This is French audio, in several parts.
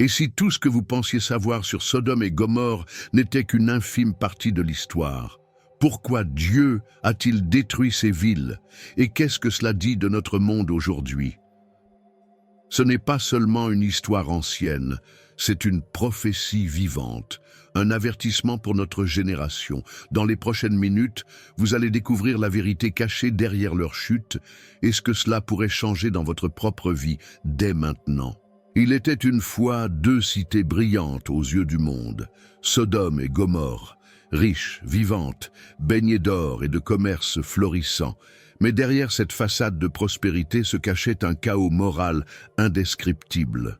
Et si tout ce que vous pensiez savoir sur Sodome et Gomorrhe n'était qu'une infime partie de l'histoire, pourquoi Dieu a-t-il détruit ces villes? Et qu'est-ce que cela dit de notre monde aujourd'hui? Ce n'est pas seulement une histoire ancienne, c'est une prophétie vivante, un avertissement pour notre génération. Dans les prochaines minutes, vous allez découvrir la vérité cachée derrière leur chute et ce que cela pourrait changer dans votre propre vie dès maintenant. Il était une fois deux cités brillantes aux yeux du monde, Sodome et Gomorrhe, riches, vivantes, baignées d'or et de commerce florissant. Mais derrière cette façade de prospérité se cachait un chaos moral indescriptible.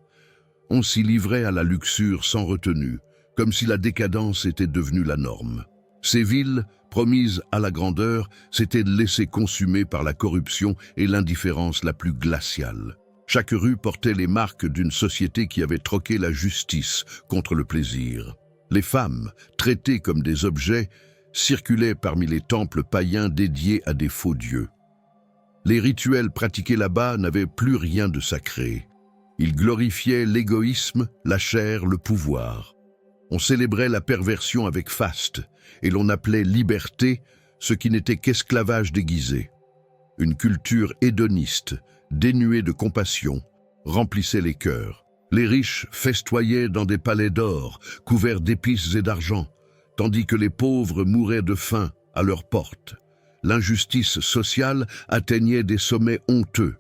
On s'y livrait à la luxure sans retenue, comme si la décadence était devenue la norme. Ces villes, promises à la grandeur, s'étaient laissées consumer par la corruption et l'indifférence la plus glaciale. Chaque rue portait les marques d'une société qui avait troqué la justice contre le plaisir. Les femmes, traitées comme des objets, circulaient parmi les temples païens dédiés à des faux dieux. Les rituels pratiqués là-bas n'avaient plus rien de sacré. Ils glorifiaient l'égoïsme, la chair, le pouvoir. On célébrait la perversion avec faste, et l'on appelait liberté ce qui n'était qu'esclavage déguisé. Une culture hédoniste, dénuée de compassion, remplissait les cœurs. Les riches festoyaient dans des palais d'or, couverts d'épices et d'argent, tandis que les pauvres mouraient de faim à leurs portes. L'injustice sociale atteignait des sommets honteux.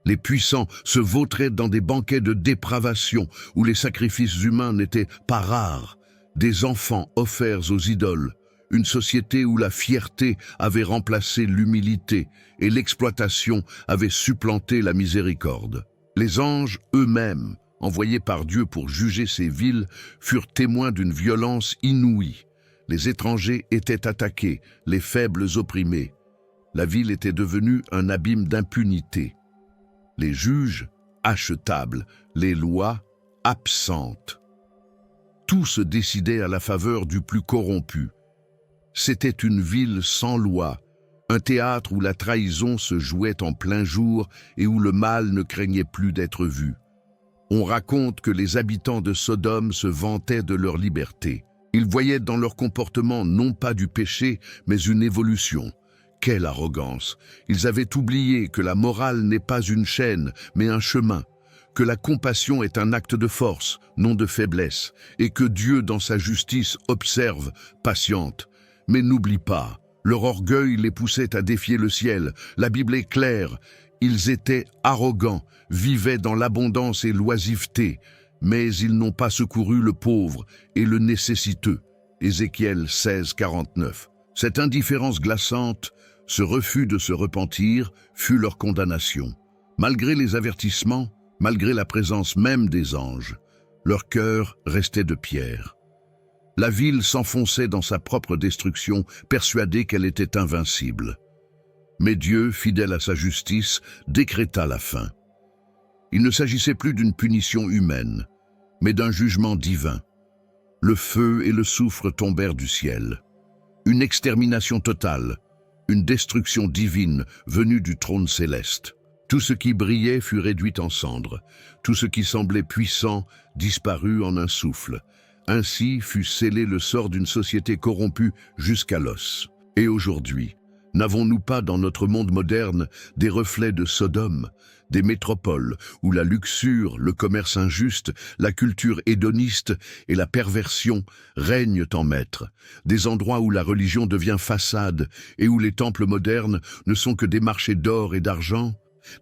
Les puissants se vautraient dans des banquets de dépravation où les sacrifices humains n'étaient pas rares. Des enfants offerts aux idoles, une société où la fierté avait remplacé l'humilité et l'exploitation avait supplanté la miséricorde. Les anges eux-mêmes, envoyés par Dieu pour juger ces villes, furent témoins d'une violence inouïe. Les étrangers étaient attaqués, les faibles opprimés. La ville était devenue un abîme d'impunité. Les juges, achetables, les lois, absentes. Tout se décidait à la faveur du plus corrompu. C'était une ville sans loi, un théâtre où la trahison se jouait en plein jour et où le mal ne craignait plus d'être vu. On raconte que les habitants de Sodome se vantaient de leur liberté. Ils voyaient dans leur comportement non pas du péché, mais une évolution. Quelle arrogance! Ils avaient oublié que la morale n'est pas une chaîne, mais un chemin, que la compassion est un acte de force, non de faiblesse, et que Dieu, dans sa justice, observe, patiente. Mais n'oublie pas, leur orgueil les poussait à défier le ciel. La Bible est claire, ils étaient arrogants, vivaient dans l'abondance et l'oisiveté, mais ils n'ont pas secouru le pauvre et le nécessiteux. Ézéchiel 16, 49. Cette indifférence glaçante, ce refus de se repentir, fut leur condamnation. Malgré les avertissements, malgré la présence même des anges, leur cœur restait de pierre. La ville s'enfonçait dans sa propre destruction, persuadée qu'elle était invincible. Mais Dieu, fidèle à sa justice, décréta la fin. Il ne s'agissait plus d'une punition humaine, mais d'un jugement divin. Le feu et le soufre tombèrent du ciel. Une extermination totale, une destruction divine venue du trône céleste. Tout ce qui brillait fut réduit en cendres. Tout ce qui semblait puissant disparut en un souffle. Ainsi fut scellé le sort d'une société corrompue jusqu'à l'os. Et aujourd'hui, n'avons-nous pas dans notre monde moderne des reflets de Sodome, des métropoles où la luxure, le commerce injuste, la culture hédoniste et la perversion règnent en maître, des endroits où la religion devient façade et où les temples modernes ne sont que des marchés d'or et d'argent,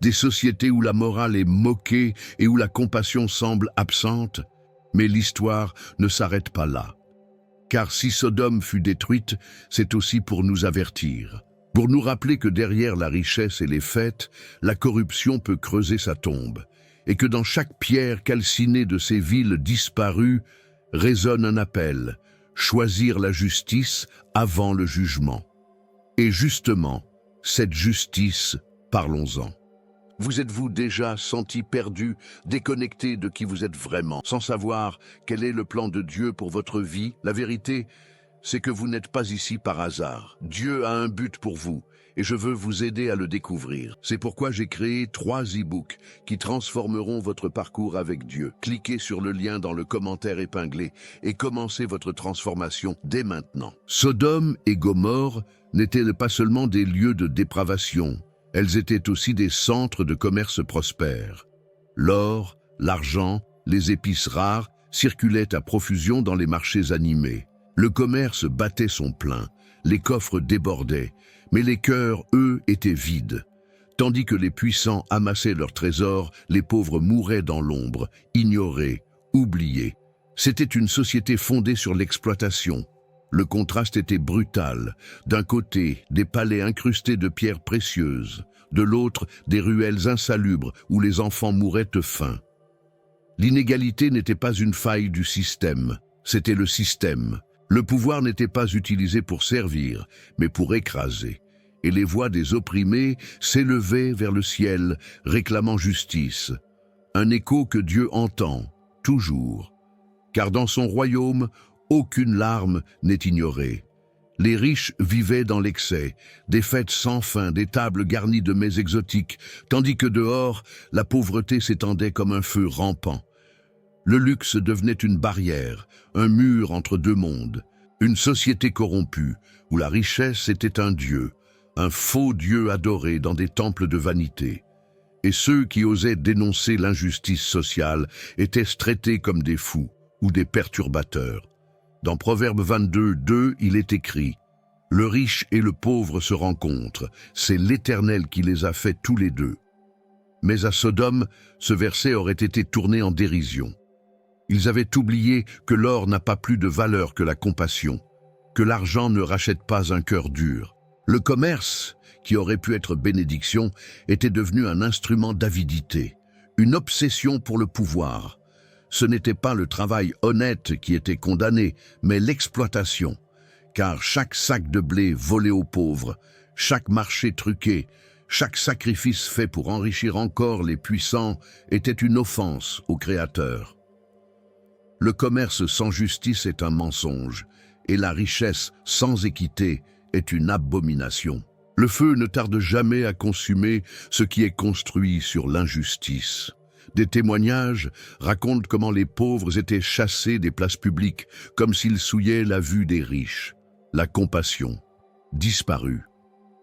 des sociétés où la morale est moquée et où la compassion semble absente? Mais l'histoire ne s'arrête pas là. Car si Sodome fut détruite, c'est aussi pour nous avertir, pour nous rappeler que derrière la richesse et les fêtes, la corruption peut creuser sa tombe, et que dans chaque pierre calcinée de ces villes disparues résonne un appel, choisir la justice avant le jugement. Et justement, cette justice, parlons-en. Vous êtes-vous déjà senti perdu, déconnecté de qui vous êtes vraiment, sans savoir quel est le plan de Dieu pour votre vie? La vérité, c'est que vous n'êtes pas ici par hasard. Dieu a un but pour vous, et je veux vous aider à le découvrir. C'est pourquoi j'ai créé 3 e-books qui transformeront votre parcours avec Dieu. Cliquez sur le lien dans le commentaire épinglé et commencez votre transformation dès maintenant. Sodome et Gomorrhe n'étaient pas seulement des lieux de dépravation, elles étaient aussi des centres de commerce prospères. L'or, l'argent, les épices rares circulaient à profusion dans les marchés animés. Le commerce battait son plein, les coffres débordaient, mais les cœurs, eux, étaient vides. Tandis que les puissants amassaient leurs trésors, les pauvres mouraient dans l'ombre, ignorés, oubliés. C'était une société fondée sur l'exploitation. Le contraste était brutal. D'un côté, des palais incrustés de pierres précieuses, de l'autre, des ruelles insalubres où les enfants mouraient de faim. L'inégalité n'était pas une faille du système, c'était le système. Le pouvoir n'était pas utilisé pour servir, mais pour écraser. Et les voix des opprimés s'élevaient vers le ciel, réclamant justice. Un écho que Dieu entend, toujours. Car dans son royaume, aucune larme n'est ignorée. Les riches vivaient dans l'excès, des fêtes sans fin, des tables garnies de mets exotiques, tandis que dehors, la pauvreté s'étendait comme un feu rampant. Le luxe devenait une barrière, un mur entre deux mondes, une société corrompue, où la richesse était un dieu, un faux dieu adoré dans des temples de vanité. Et ceux qui osaient dénoncer l'injustice sociale étaient traités comme des fous ou des perturbateurs. Dans Proverbe 22, 2, il est écrit « Le riche et le pauvre se rencontrent, c'est l'Éternel qui les a faits tous les deux. » Mais à Sodome, ce verset aurait été tourné en dérision. Ils avaient oublié que l'or n'a pas plus de valeur que la compassion, que l'argent ne rachète pas un cœur dur. Le commerce, qui aurait pu être bénédiction, était devenu un instrument d'avidité, une obsession pour le pouvoir. Ce n'était pas le travail honnête qui était condamné, mais l'exploitation, car chaque sac de blé volé aux pauvres, chaque marché truqué, chaque sacrifice fait pour enrichir encore les puissants était une offense au Créateur. Le commerce sans justice est un mensonge, et la richesse sans équité est une abomination. Le feu ne tarde jamais à consumer ce qui est construit sur l'injustice. Des témoignages racontent comment les pauvres étaient chassés des places publiques, comme s'ils souillaient la vue des riches. La compassion disparut.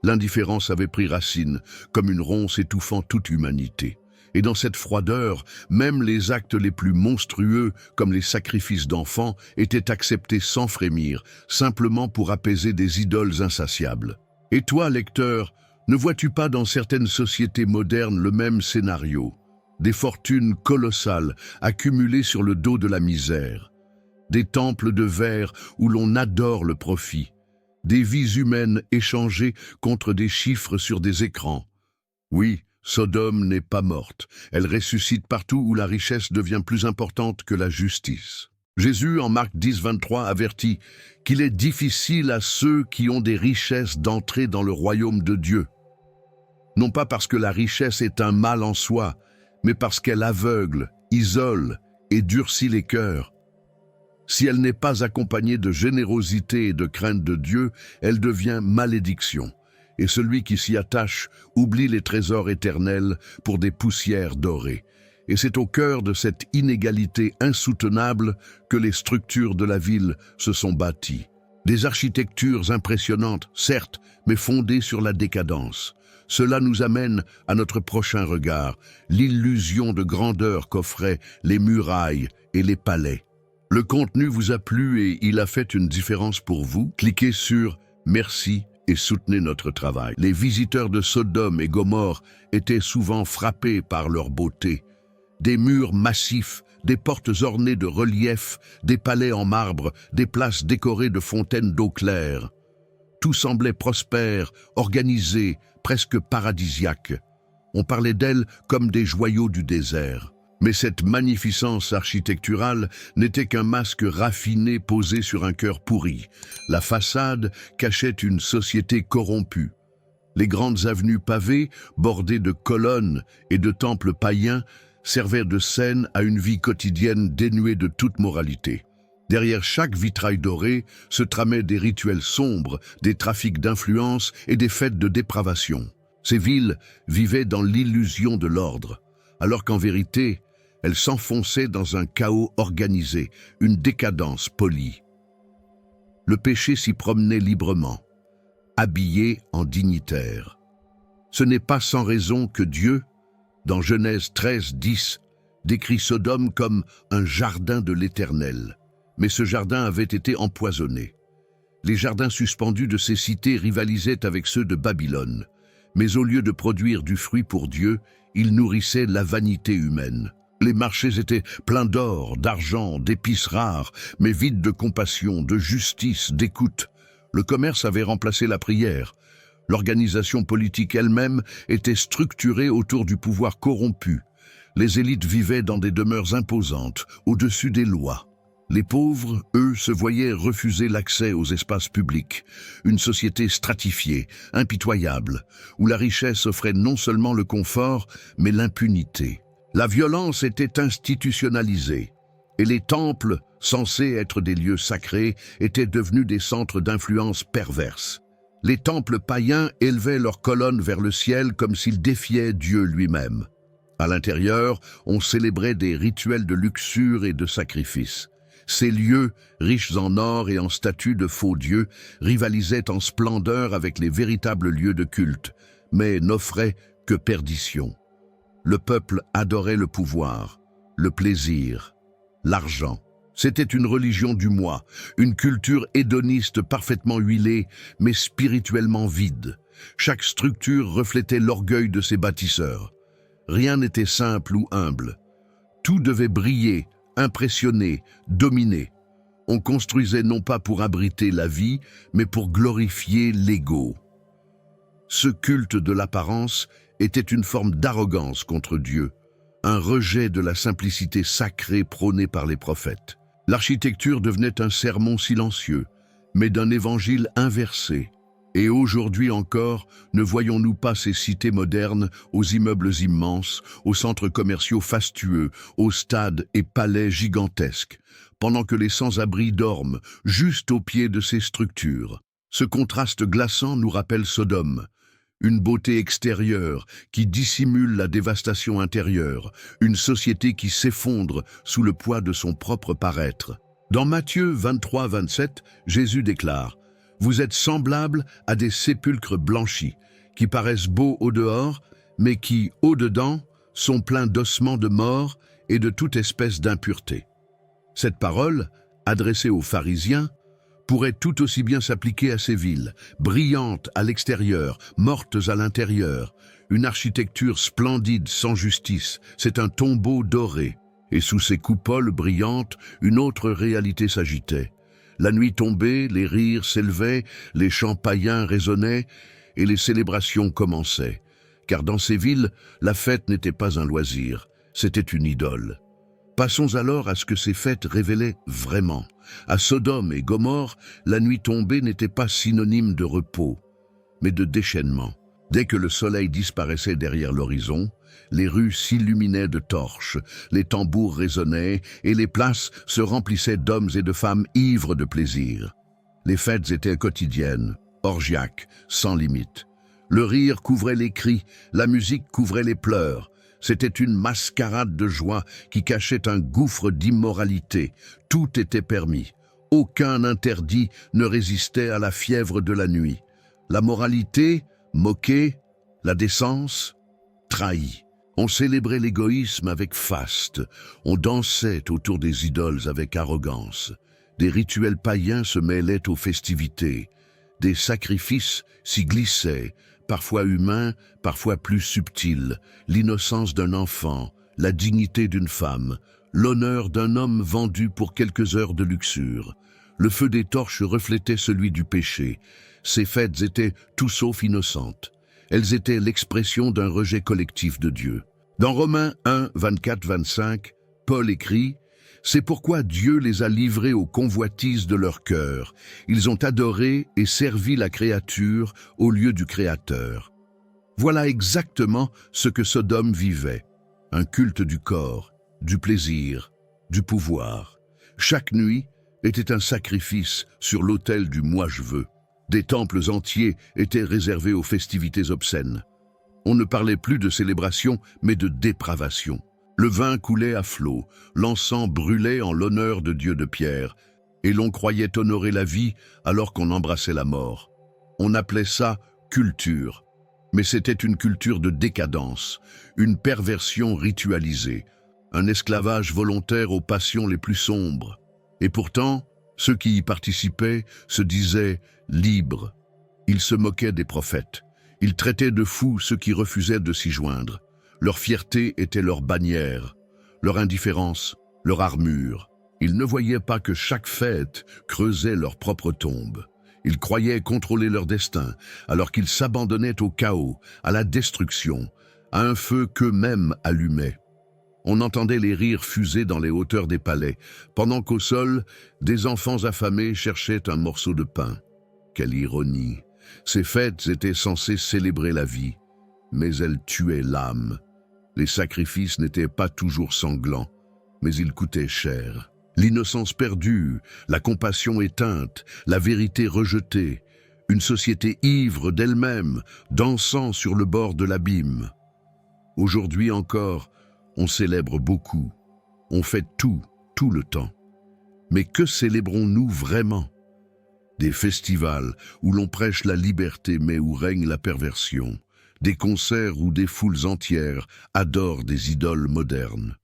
L'indifférence avait pris racine, comme une ronce étouffant toute humanité. Et dans cette froideur, même les actes les plus monstrueux, comme les sacrifices d'enfants, étaient acceptés sans frémir, simplement pour apaiser des idoles insatiables. Et toi, lecteur, ne vois-tu pas dans certaines sociétés modernes le même scénario? Des fortunes colossales accumulées sur le dos de la misère, des temples de verre où l'on adore le profit, des vies humaines échangées contre des chiffres sur des écrans. Oui, Sodome n'est pas morte, elle ressuscite partout où la richesse devient plus importante que la justice. Jésus, en Marc 10, 23, avertit qu'il est difficile à ceux qui ont des richesses d'entrer dans le royaume de Dieu. Non pas parce que la richesse est un mal en soi, mais parce qu'elle aveugle, isole et durcit les cœurs. Si elle n'est pas accompagnée de générosité et de crainte de Dieu, elle devient malédiction. Et celui qui s'y attache oublie les trésors éternels pour des poussières dorées. Et c'est au cœur de cette inégalité insoutenable que les structures de la ville se sont bâties. Des architectures impressionnantes, certes, mais fondées sur la décadence. Cela nous amène à notre prochain regard, l'illusion de grandeur qu'offraient les murailles et les palais. Le contenu vous a plu et il a fait une différence pour vous? Cliquez sur « Merci » et soutenez notre travail. Les visiteurs de Sodome et Gomorrhe étaient souvent frappés par leur beauté. Des murs massifs, des portes ornées de reliefs, des palais en marbre, des places décorées de fontaines d'eau claire. Tout semblait prospère, organisé, presque paradisiaque. On parlait d'elles comme des joyaux du désert. Mais cette magnificence architecturale n'était qu'un masque raffiné posé sur un cœur pourri. La façade cachait une société corrompue. Les grandes avenues pavées, bordées de colonnes et de temples païens, servaient de scène à une vie quotidienne dénuée de toute moralité. Derrière chaque vitrail doré se tramaient des rituels sombres, des trafics d'influence et des fêtes de dépravation. Ces villes vivaient dans l'illusion de l'ordre, alors qu'en vérité, elles s'enfonçaient dans un chaos organisé, une décadence polie. Le péché s'y promenait librement, habillé en dignitaire. Ce n'est pas sans raison que Dieu, dans Genèse 13:10, décrit Sodome comme un jardin de l'Éternel. Mais ce jardin avait été empoisonné. Les jardins suspendus de ces cités rivalisaient avec ceux de Babylone. Mais au lieu de produire du fruit pour Dieu, ils nourrissaient la vanité humaine. Les marchés étaient pleins d'or, d'argent, d'épices rares, mais vides de compassion, de justice, d'écoute. Le commerce avait remplacé la prière. L'organisation politique elle-même était structurée autour du pouvoir corrompu. Les élites vivaient dans des demeures imposantes, au-dessus des lois. Les pauvres, eux, se voyaient refuser l'accès aux espaces publics. Une société stratifiée, impitoyable, où la richesse offrait non seulement le confort, mais l'impunité. La violence était institutionnalisée, et les temples, censés être des lieux sacrés, étaient devenus des centres d'influence perverse. Les temples païens élevaient leurs colonnes vers le ciel comme s'ils défiaient Dieu lui-même. À l'intérieur, on célébrait des rituels de luxure et de sacrifice. Ces lieux, riches en or et en statues de faux dieux, rivalisaient en splendeur avec les véritables lieux de culte, mais n'offraient que perdition. Le peuple adorait le pouvoir, le plaisir, l'argent. C'était une religion du moi, une culture hédoniste parfaitement huilée, mais spirituellement vide. Chaque structure reflétait l'orgueil de ses bâtisseurs. Rien n'était simple ou humble. Tout devait briller, impressionner, dominer. On construisait non pas pour abriter la vie, mais pour glorifier l'ego. Ce culte de l'apparence était une forme d'arrogance contre Dieu, un rejet de la simplicité sacrée prônée par les prophètes. L'architecture devenait un sermon silencieux, mais d'un évangile inversé. Et aujourd'hui encore, ne voyons-nous pas ces cités modernes aux immeubles immenses, aux centres commerciaux fastueux, aux stades et palais gigantesques, pendant que les sans-abri dorment juste au pied de ces structures. Ce contraste glaçant nous rappelle Sodome, une beauté extérieure qui dissimule la dévastation intérieure, une société qui s'effondre sous le poids de son propre paraître. Dans Matthieu 23-27, Jésus déclare « Vous êtes semblables à des sépulcres blanchis, qui paraissent beaux au dehors, mais qui, au-dedans, sont pleins d'ossements de mort et de toute espèce d'impureté. » Cette parole, adressée aux pharisiens, pourrait tout aussi bien s'appliquer à ces villes, brillantes à l'extérieur, mortes à l'intérieur. Une architecture splendide sans justice, c'est un tombeau doré. Et sous ces coupoles brillantes, une autre réalité s'agitait. La nuit tombée, les rires s'élevaient, les chants païens résonnaient, et les célébrations commençaient. Car dans ces villes, la fête n'était pas un loisir, c'était une idole. Passons alors à ce que ces fêtes révélaient vraiment. À Sodome et Gomorrhe, la nuit tombée n'était pas synonyme de repos, mais de déchaînement. Dès que le soleil disparaissait derrière l'horizon, les rues s'illuminaient de torches, les tambours résonnaient et les places se remplissaient d'hommes et de femmes ivres de plaisir. Les fêtes étaient quotidiennes, orgiaques, sans limite. Le rire couvrait les cris, la musique couvrait les pleurs. C'était une mascarade de joie qui cachait un gouffre d'immoralité. Tout était permis. Aucun interdit ne résistait à la fièvre de la nuit. La moralité, moquée, la décence, trahie. On célébrait l'égoïsme avec faste. On dansait autour des idoles avec arrogance. Des rituels païens se mêlaient aux festivités. Des sacrifices s'y glissaient, parfois humains, parfois plus subtils. L'innocence d'un enfant, la dignité d'une femme, l'honneur d'un homme vendu pour quelques heures de luxure. Le feu des torches reflétait celui du péché. Ces fêtes étaient tout sauf innocentes. Elles étaient l'expression d'un rejet collectif de Dieu. Dans Romains 1, 24-25, Paul écrit « C'est pourquoi Dieu les a livrés aux convoitises de leur cœur. Ils ont adoré et servi la créature au lieu du Créateur. » Voilà exactement ce que Sodome vivait. Un culte du corps, du plaisir, du pouvoir. Chaque nuit, était un sacrifice sur l'autel du moi je veux. Des temples entiers étaient réservés aux festivités obscènes. On ne parlait plus de célébration, mais de dépravation. Le vin coulait à flots, l'encens brûlait en l'honneur de Dieu de pierre, et l'on croyait honorer la vie alors qu'on embrassait la mort. On appelait ça culture, mais c'était une culture de décadence, une perversion ritualisée, un esclavage volontaire aux passions les plus sombres. Et pourtant, ceux qui y participaient se disaient libres. Ils se moquaient des prophètes. Ils traitaient de fous ceux qui refusaient de s'y joindre. Leur fierté était leur bannière, leur indifférence, leur armure. Ils ne voyaient pas que chaque fête creusait leur propre tombe. Ils croyaient contrôler leur destin, alors qu'ils s'abandonnaient au chaos, à la destruction, à un feu qu'eux-mêmes allumaient. On entendait les rires fuser dans les hauteurs des palais, pendant qu'au sol, des enfants affamés cherchaient un morceau de pain. Quelle ironie! Ces fêtes étaient censées célébrer la vie, mais elles tuaient l'âme. Les sacrifices n'étaient pas toujours sanglants, mais ils coûtaient cher. L'innocence perdue, la compassion éteinte, la vérité rejetée, une société ivre d'elle-même, dansant sur le bord de l'abîme. Aujourd'hui encore, on célèbre beaucoup, on fait tout le temps. Mais que célébrons-nous vraiment? Des festivals où l'on prêche la liberté mais où règne la perversion, des concerts où des foules entières adorent des idoles modernes,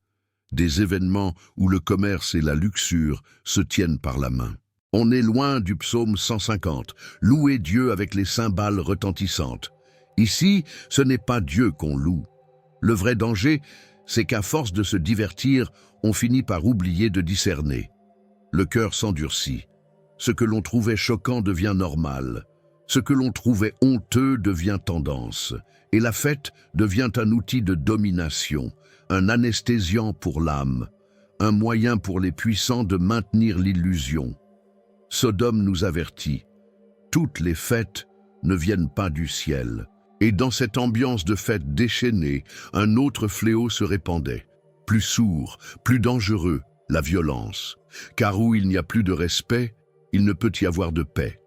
des événements où le commerce et la luxure se tiennent par la main. On est loin du psaume 150, louer Dieu avec les cymbales retentissantes. Ici, ce n'est pas Dieu qu'on loue. Le vrai danger, c'est qu'à force de se divertir, on finit par oublier de discerner. Le cœur s'endurcit. Ce que l'on trouvait choquant devient normal. Ce que l'on trouvait honteux devient tendance. Et la fête devient un outil de domination, un anesthésiant pour l'âme, un moyen pour les puissants de maintenir l'illusion. Sodome nous avertit. Toutes les fêtes ne viennent pas du ciel. Et dans cette ambiance de fête déchaînée, un autre fléau se répandait. Plus sourd, plus dangereux, la violence. Car où il n'y a plus de respect, il ne peut y avoir de paix.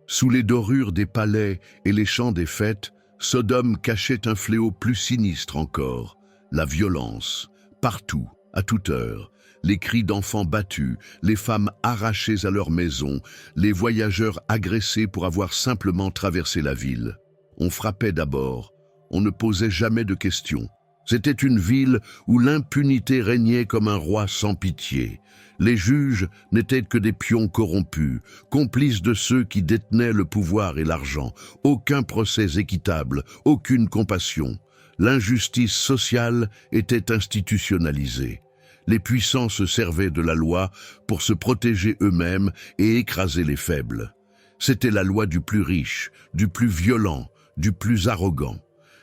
Sous les dorures des palais et les chants des fêtes, Sodome cachait un fléau plus sinistre encore, la violence, partout, à toute heure. Les cris d'enfants battus, les femmes arrachées à leur maison, les voyageurs agressés pour avoir simplement traversé la ville. On frappait d'abord, on ne posait jamais de questions. C'était une ville où l'impunité régnait comme un roi sans pitié. Les juges n'étaient que des pions corrompus, complices de ceux qui détenaient le pouvoir et l'argent. Aucun procès équitable, aucune compassion. L'injustice sociale était institutionnalisée. Les puissants se servaient de la loi pour se protéger eux-mêmes et écraser les faibles. C'était la loi du plus riche, du plus violent, du plus arrogant.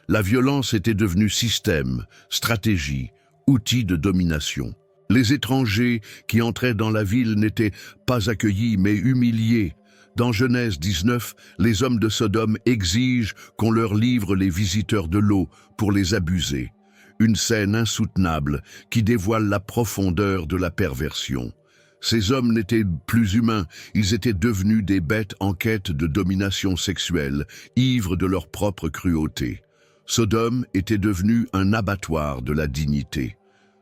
La violence était devenue système, stratégie, outil de domination. Les étrangers qui entraient dans la ville n'étaient pas accueillis mais humiliés. Dans Genèse 19, les hommes de Sodome exigent qu'on leur livre les visiteurs de l'eau pour les abuser. Une scène insoutenable qui dévoile la profondeur de la perversion. Ces hommes n'étaient plus humains, ils étaient devenus des bêtes en quête de domination sexuelle, ivres de leur propre cruauté. Sodome était devenu un abattoir de la dignité.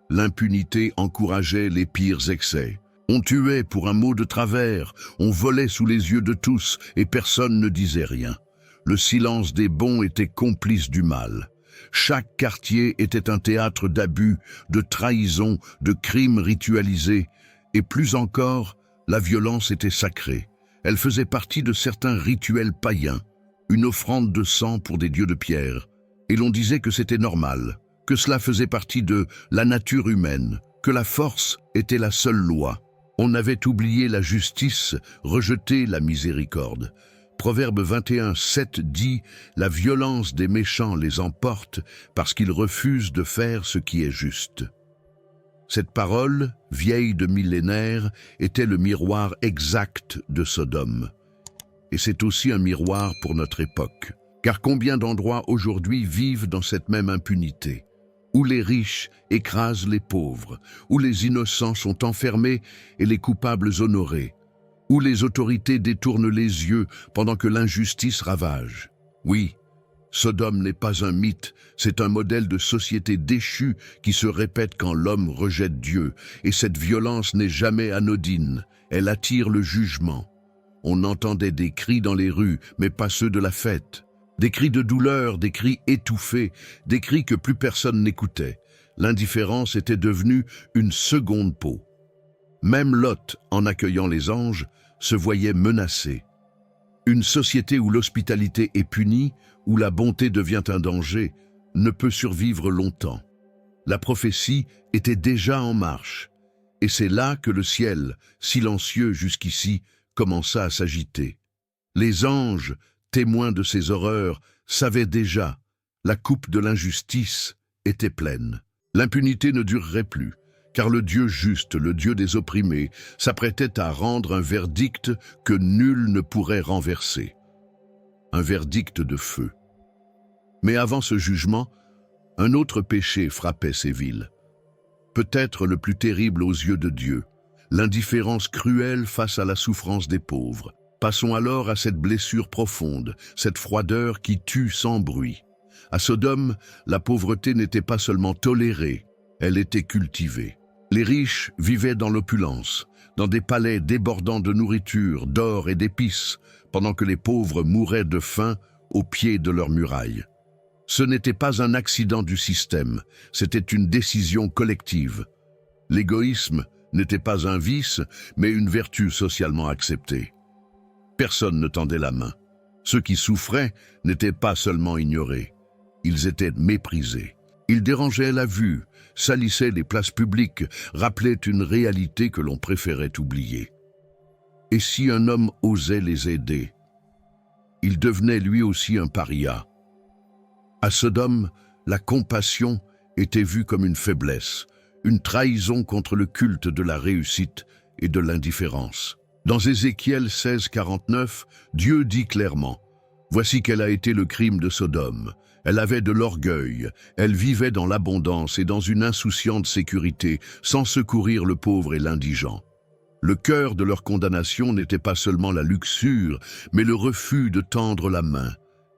L'impunité encourageait les pires excès. On tuait pour un mot de travers, on volait sous les yeux de tous et personne ne disait rien. Le silence des bons était complice du mal. Chaque quartier était un théâtre d'abus, de trahison, de crimes ritualisés. Et plus encore, la violence était sacrée. Elle faisait partie de certains rituels païens, une offrande de sang pour des dieux de pierre. Et l'on disait que c'était normal, que cela faisait partie de la nature humaine, que la force était la seule loi. On avait oublié la justice, rejeté la miséricorde. Proverbe 21:7 dit « La violence des méchants les emporte parce qu'ils refusent de faire ce qui est juste ». Cette parole, vieille de millénaires, était le miroir exact de Sodome. Et c'est aussi un miroir pour notre époque. Car combien d'endroits aujourd'hui vivent dans cette même impunité? où les riches écrasent les pauvres, où les innocents sont enfermés et les coupables honorés, où les autorités détournent les yeux pendant que l'injustice ravage. Oui, Sodome n'est pas un mythe, c'est un modèle de société déchue qui se répète quand l'homme rejette Dieu, et cette violence n'est jamais anodine, elle attire le jugement. On entendait des cris dans les rues, mais pas ceux de la fête. Des cris de douleur, des cris étouffés, des cris que plus personne n'écoutait. L'indifférence était devenue une seconde peau. Même Lot, en accueillant les anges, se voyait menacé. Une société où l'hospitalité est punie, où la bonté devient un danger, ne peut survivre longtemps. La prophétie était déjà en marche, et c'est là que le ciel, silencieux jusqu'ici, commença à s'agiter. Les anges, témoins de ces horreurs, savaient déjà, la coupe de l'injustice était pleine. L'impunité ne durerait plus, car le Dieu juste, le Dieu des opprimés, s'apprêtait à rendre un verdict que nul ne pourrait renverser. Un verdict de feu. Mais avant ce jugement, un autre péché frappait ces villes. Peut-être le plus terrible aux yeux de Dieu, l'indifférence cruelle face à la souffrance des pauvres. Passons alors à cette blessure profonde, cette froideur qui tue sans bruit. À Sodome, la pauvreté n'était pas seulement tolérée, elle était cultivée. Les riches vivaient dans l'opulence, dans des palais débordant de nourriture, d'or et d'épices, pendant que les pauvres mouraient de faim au pied de leurs murailles. Ce n'était pas un accident du système, c'était une décision collective. L'égoïsme n'était pas un vice, mais une vertu socialement acceptée. Personne ne tendait la main. Ceux qui souffraient n'étaient pas seulement ignorés, ils étaient méprisés. Ils dérangeaient la vue, salissaient les places publiques, rappelaient une réalité que l'on préférait oublier. Et si un homme osait les aider, il devenait lui aussi un paria. À Sodome, la compassion était vue comme une faiblesse, une trahison contre le culte de la réussite et de l'indifférence. Dans Ézéchiel 16:49, Dieu dit clairement « Voici quel a été le crime de Sodome. Elle avait de l'orgueil, elle vivait dans l'abondance et dans une insouciante sécurité, sans secourir le pauvre et l'indigent. Le cœur de leur condamnation n'était pas seulement la luxure, mais le refus de tendre la main.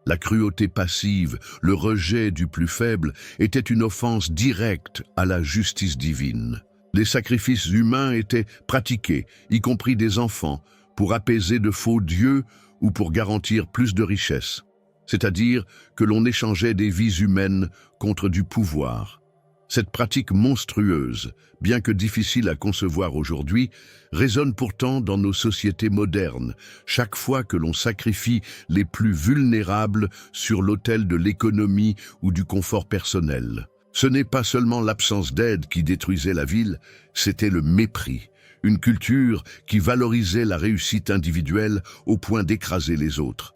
La cruauté passive, le rejet du plus faible, était une offense directe à la justice divine. Les sacrifices humains étaient pratiqués, y compris des enfants, pour apaiser de faux dieux ou pour garantir plus de richesses. C'est-à-dire que l'on échangeait des vies humaines contre du pouvoir. Cette pratique monstrueuse, bien que difficile à concevoir aujourd'hui, résonne pourtant dans nos sociétés modernes, chaque fois que l'on sacrifie les plus vulnérables sur l'autel de l'économie ou du confort personnel. Ce n'est pas seulement l'absence d'aide qui détruisait la ville, c'était le mépris, une culture qui valorisait la réussite individuelle au point d'écraser les autres.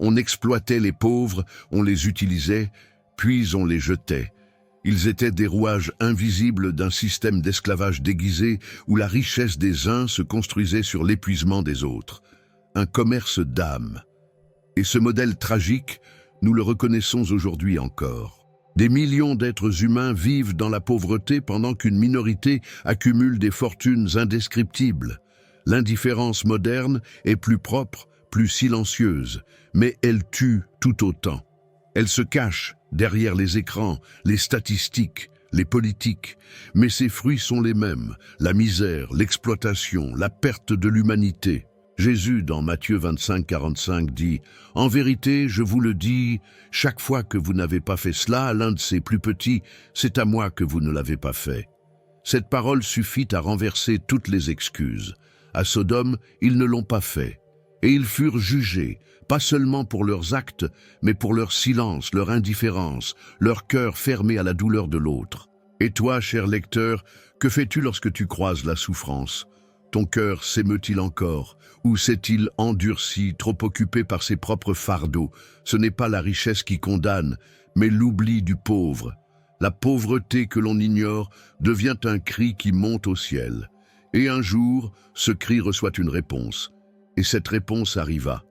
On exploitait les pauvres, on les utilisait, puis on les jetait. Ils étaient des rouages invisibles d'un système d'esclavage déguisé où la richesse des uns se construisait sur l'épuisement des autres. Un commerce d'âme. Et ce modèle tragique, nous le reconnaissons aujourd'hui encore. Des millions d'êtres humains vivent dans la pauvreté pendant qu'une minorité accumule des fortunes indescriptibles. L'indifférence moderne est plus propre, plus silencieuse, mais elle tue tout autant. Elle se cache derrière les écrans, les statistiques, les politiques, mais ses fruits sont les mêmes, la misère, l'exploitation, la perte de l'humanité. Jésus, dans Matthieu 25:45, dit « En vérité, je vous le dis, chaque fois que vous n'avez pas fait cela à l'un de ces plus petits, c'est à moi que vous ne l'avez pas fait. » Cette parole suffit à renverser toutes les excuses. À Sodome, ils ne l'ont pas fait. Et ils furent jugés, pas seulement pour leurs actes, mais pour leur silence, leur indifférence, leur cœur fermé à la douleur de l'autre. Et toi, cher lecteur, que fais-tu lorsque tu croises la souffrance? Ton cœur s'émeut-il encore? Ou s'est-il endurci, trop occupé par ses propres fardeaux? Ce n'est pas la richesse qui condamne, mais l'oubli du pauvre. La pauvreté que l'on ignore devient un cri qui monte au ciel. Et un jour, ce cri reçoit une réponse. Et cette réponse arriva.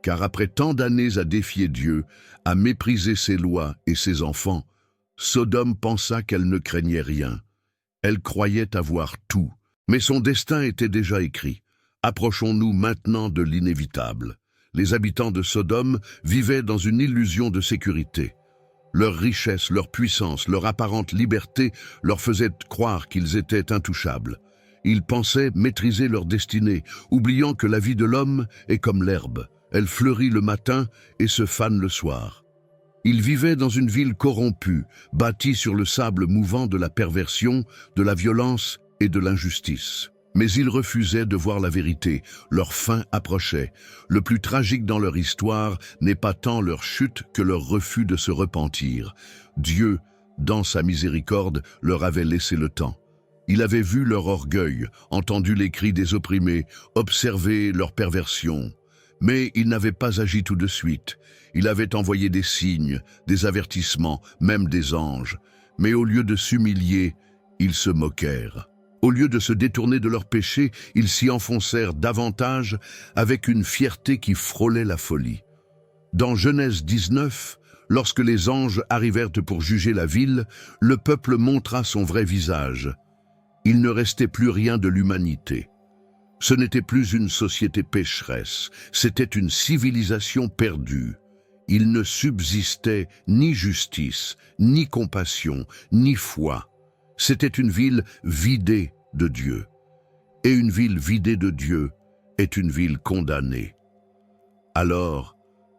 Car après tant d'années à défier Dieu, à mépriser ses lois et ses enfants, Sodome pensa qu'elle ne craignait rien. Elle croyait avoir tout, mais son destin était déjà écrit. Approchons-nous maintenant de l'inévitable. Les habitants de Sodome vivaient dans une illusion de sécurité. Leur richesse, leur puissance, leur apparente liberté leur faisaient croire qu'ils étaient intouchables. Ils pensaient maîtriser leur destinée, oubliant que la vie de l'homme est comme l'herbe. Elle fleurit le matin et se fane le soir. Ils vivaient dans une ville corrompue, bâtie sur le sable mouvant de la perversion, de la violence et de l'injustice. Mais ils refusaient de voir la vérité, leur fin approchait. Le plus tragique dans leur histoire n'est pas tant leur chute que leur refus de se repentir. Dieu, dans sa miséricorde, leur avait laissé le temps. Il avait vu leur orgueil, entendu les cris des opprimés, observé leur perversion. Mais il n'avait pas agi tout de suite. Il avait envoyé des signes, des avertissements, même des anges. Mais au lieu de s'humilier, ils se moquèrent. Au lieu de se détourner de leurs péchés, ils s'y enfoncèrent davantage avec une fierté qui frôlait la folie. Dans Genèse 19, lorsque les anges arrivèrent pour juger la ville, le peuple montra son vrai visage. Il ne restait plus rien de l'humanité. Ce n'était plus une société pécheresse, c'était une civilisation perdue. Il ne subsistait ni justice, ni compassion, ni foi. C'était une ville vidée de Dieu. Et une ville vidée de Dieu est une ville condamnée. Alors,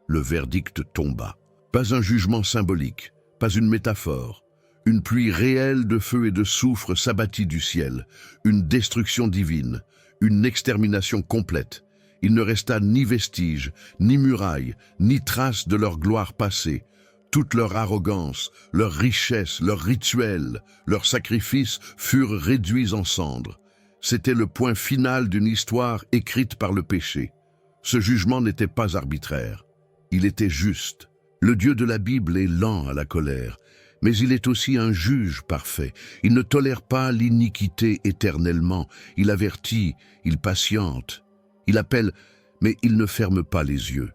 le verdict tomba. Pas un jugement symbolique, pas une métaphore. Une pluie réelle de feu et de soufre s'abattit du ciel. Une destruction divine, une extermination complète. Il ne resta ni vestige, ni muraille, ni trace de leur gloire passée. Toute leur arrogance, leur richesse, leurs rituels, leurs sacrifices furent réduits en cendres. C'était le point final d'une histoire écrite par le péché. Ce jugement n'était pas arbitraire. Il était juste. Le Dieu de la Bible est lent à la colère, mais il est aussi un juge parfait. Il ne tolère pas l'iniquité éternellement. Il avertit, il patiente. Il appelle, mais il ne ferme pas les yeux.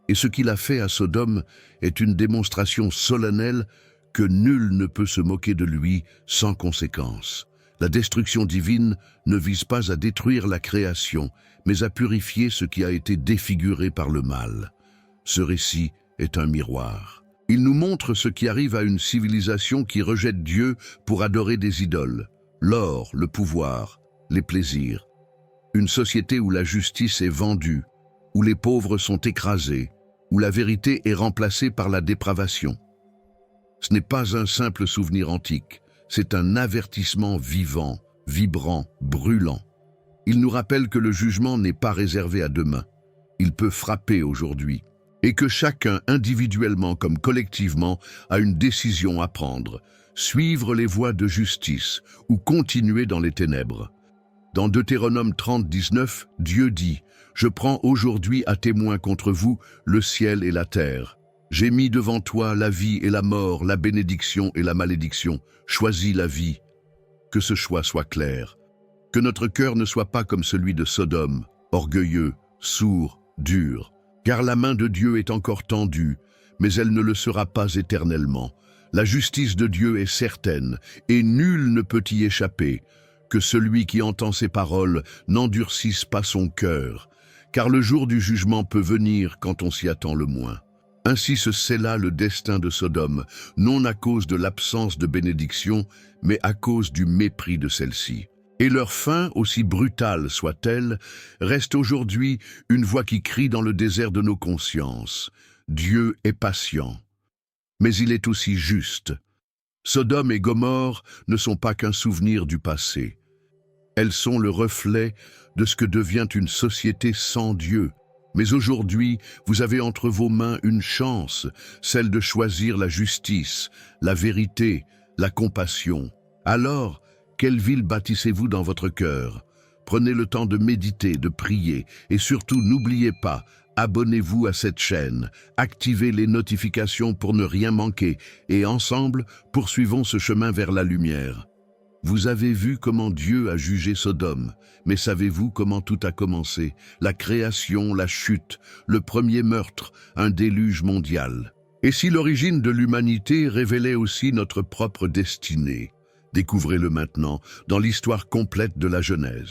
Et ce qu'il a fait à Sodome est une démonstration solennelle que nul ne peut se moquer de lui sans conséquence. La destruction divine ne vise pas à détruire la création, mais à purifier ce qui a été défiguré par le mal. Ce récit est un miroir. Il nous montre ce qui arrive à une civilisation qui rejette Dieu pour adorer des idoles, l'or, le pouvoir, les plaisirs. Une société où la justice est vendue, où les pauvres sont écrasés, où la vérité est remplacée par la dépravation. Ce n'est pas un simple souvenir antique, c'est un avertissement vivant, vibrant, brûlant. Il nous rappelle que le jugement n'est pas réservé à demain. Il peut frapper aujourd'hui, et que chacun, individuellement comme collectivement, a une décision à prendre, suivre les voies de justice ou continuer dans les ténèbres. Dans Deutéronome 30, 19, Dieu dit « Je prends aujourd'hui à témoin contre vous le ciel et la terre. J'ai mis devant toi la vie et la mort, la bénédiction et la malédiction. Choisis la vie. Que ce choix soit clair. Que notre cœur ne soit pas comme celui de Sodome, orgueilleux, sourd, dur. Car la main de Dieu est encore tendue, mais elle ne le sera pas éternellement. La justice de Dieu est certaine, et nul ne peut y échapper. Que celui qui entend ces paroles n'endurcisse pas son cœur, car le jour du jugement peut venir quand on s'y attend le moins. Ainsi se scella le destin de Sodome, non à cause de l'absence de bénédiction, mais à cause du mépris de celle-ci. Et leur fin, aussi brutale soit-elle, reste aujourd'hui une voix qui crie dans le désert de nos consciences. Dieu est patient, mais il est aussi juste. Sodome et Gomorrhe ne sont pas qu'un souvenir du passé. Elles sont le reflet de ce que devient une société sans Dieu. Mais aujourd'hui, vous avez entre vos mains une chance, celle de choisir la justice, la vérité, la compassion. Alors, quelle ville bâtissez-vous dans votre cœur? Prenez le temps de méditer, de prier, et surtout n'oubliez pas, abonnez-vous à cette chaîne, activez les notifications pour ne rien manquer, et ensemble, poursuivons ce chemin vers la lumière. Vous avez vu comment Dieu a jugé Sodome, mais savez-vous comment tout a commencé? La création, la chute, le premier meurtre, un déluge mondial. Et si l'origine de l'humanité révélait aussi notre propre destinée? Découvrez-le maintenant dans l'histoire complète de la Genèse.